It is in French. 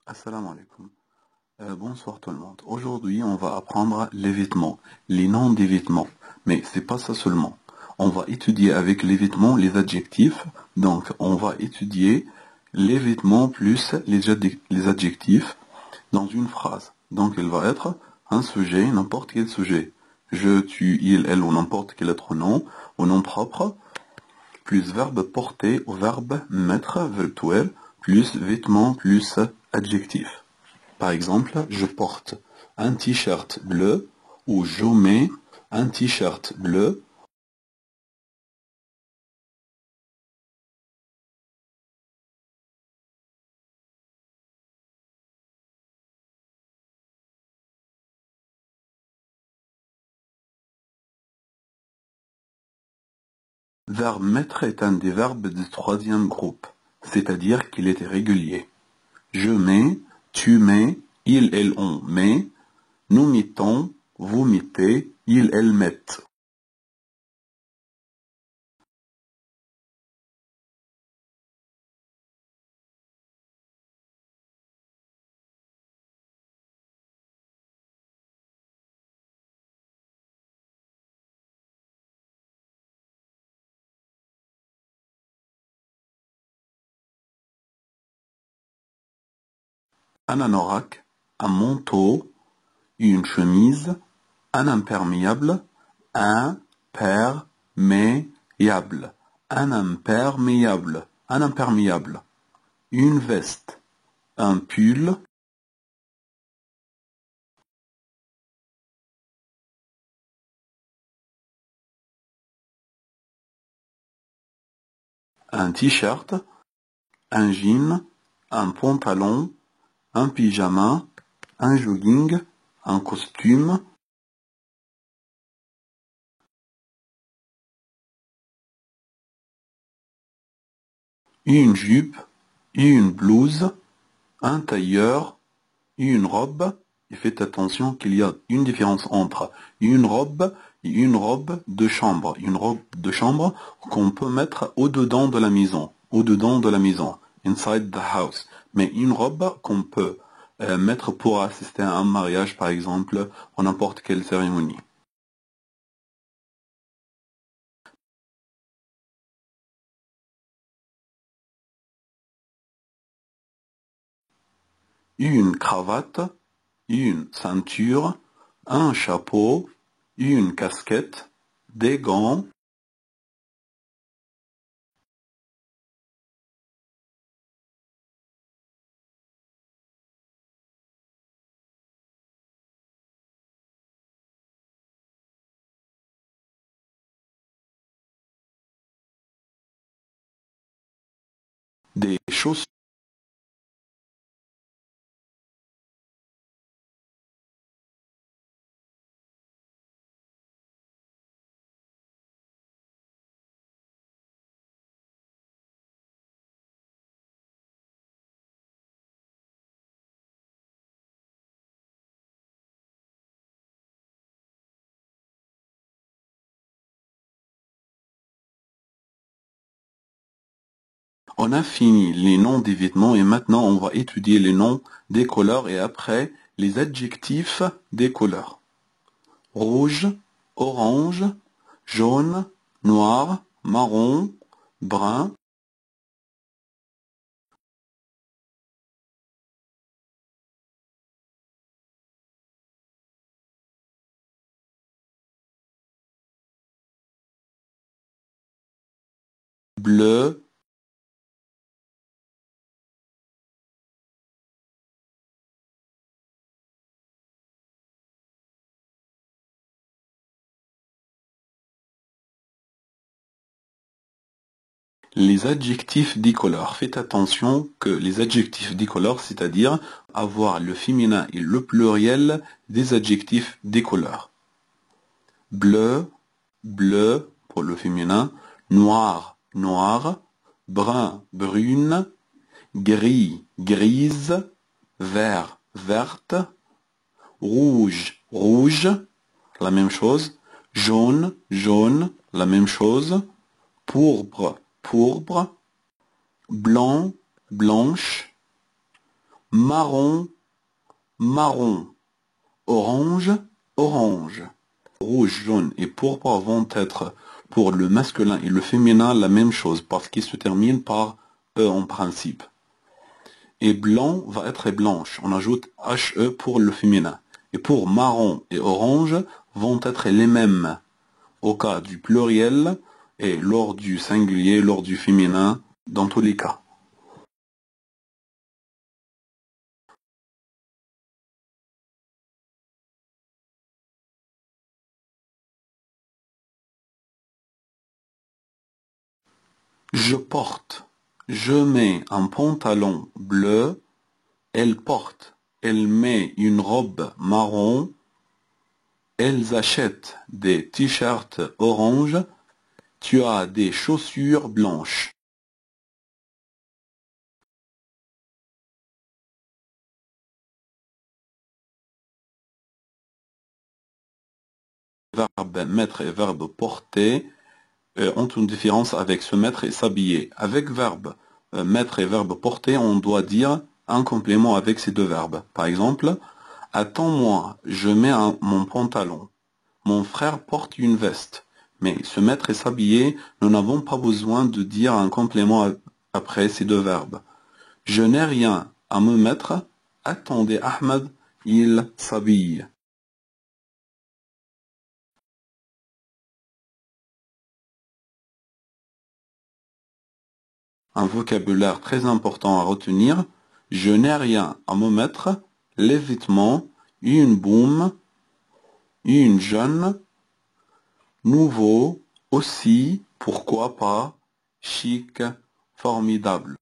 Assalamu alaikum. Bonsoir tout le monde. Aujourd'hui, on va apprendre les vêtements, les noms des vêtements. Mais c'est pas ça seulement. On va étudier avec les vêtements les adjectifs. Donc, on va étudier les vêtements plus les adjectifs dans une phrase. Donc, il va être un sujet, n'importe quel sujet. Je, tu, il, elle ou n'importe quel autre nom, au nom propre, plus verbe porter au verbe mettre, virtuel, plus vêtements plus adjectif. Par exemple, je porte un t-shirt bleu ou je mets un t-shirt bleu. Verbe mettre est un des verbes du troisième groupe, c'est-à-dire qu'il est régulier. Je mets, tu mets, il, elle, on met, nous mettons, vous mettez, il, elle mettent. Un anorak, un manteau, une chemise, un imperméable, un perméable, un imperméable, un imperméable, une veste, un pull, un t-shirt, un jean, un pantalon, un pyjama, un jogging, un costume, une jupe, une blouse, un tailleur, une robe. Et faites attention qu'il y a une différence entre une robe et une robe de chambre. Une robe de chambre qu'on peut mettre au-dedans de la maison. Au-dedans de la maison. Inside the house. Mais une robe qu'on peut mettre pour assister à un mariage, par exemple, ou n'importe quelle cérémonie. Une cravate, une ceinture, un chapeau, une casquette, des gants, des chaussures. On a fini les noms des vêtements et maintenant on va étudier les noms des couleurs et après les adjectifs des couleurs. Rouge, orange, jaune, noir, marron, brun, bleu, les adjectifs décolores. Faites attention que les adjectifs décolores, c'est-à-dire avoir le féminin et le pluriel des adjectifs décolores. Bleu, bleu pour le féminin, noir, noir, brun, brune, gris, grise, vert, verte, rouge, rouge, la même chose, jaune, jaune, la même chose, pourpre, pourpre, blanc, blanche, marron, marron. Orange, orange. Rouge, jaune et pourpre vont être pour le masculin et le féminin la même chose parce qu'ils se terminent par E en principe. Et blanc va être blanche. On ajoute HE pour le féminin. Et pour marron et orange vont être les mêmes au cas du pluriel et lors du singulier, lors du féminin, dans tous les cas. Je porte. Je mets un pantalon bleu. Elle porte. Elle met une robe marron. Elles achètent des t-shirts orange. Tu as des chaussures blanches. Verbe mettre et verbe porter ont une différence avec se mettre et s'habiller. Avec verbe mettre et verbe porter, on doit dire un complément avec ces deux verbes. Par exemple, attends-moi, je mets mon pantalon. Mon frère porte une veste. Mais se mettre et s'habiller, nous n'avons pas besoin de dire un complément après ces deux verbes. Je n'ai rien à me mettre. Attendez Ahmed, il s'habille. Un vocabulaire très important à retenir. Je n'ai rien à me mettre. Les vêtements, une boum, une jeune, nouveau, aussi, pourquoi pas, chic, formidable.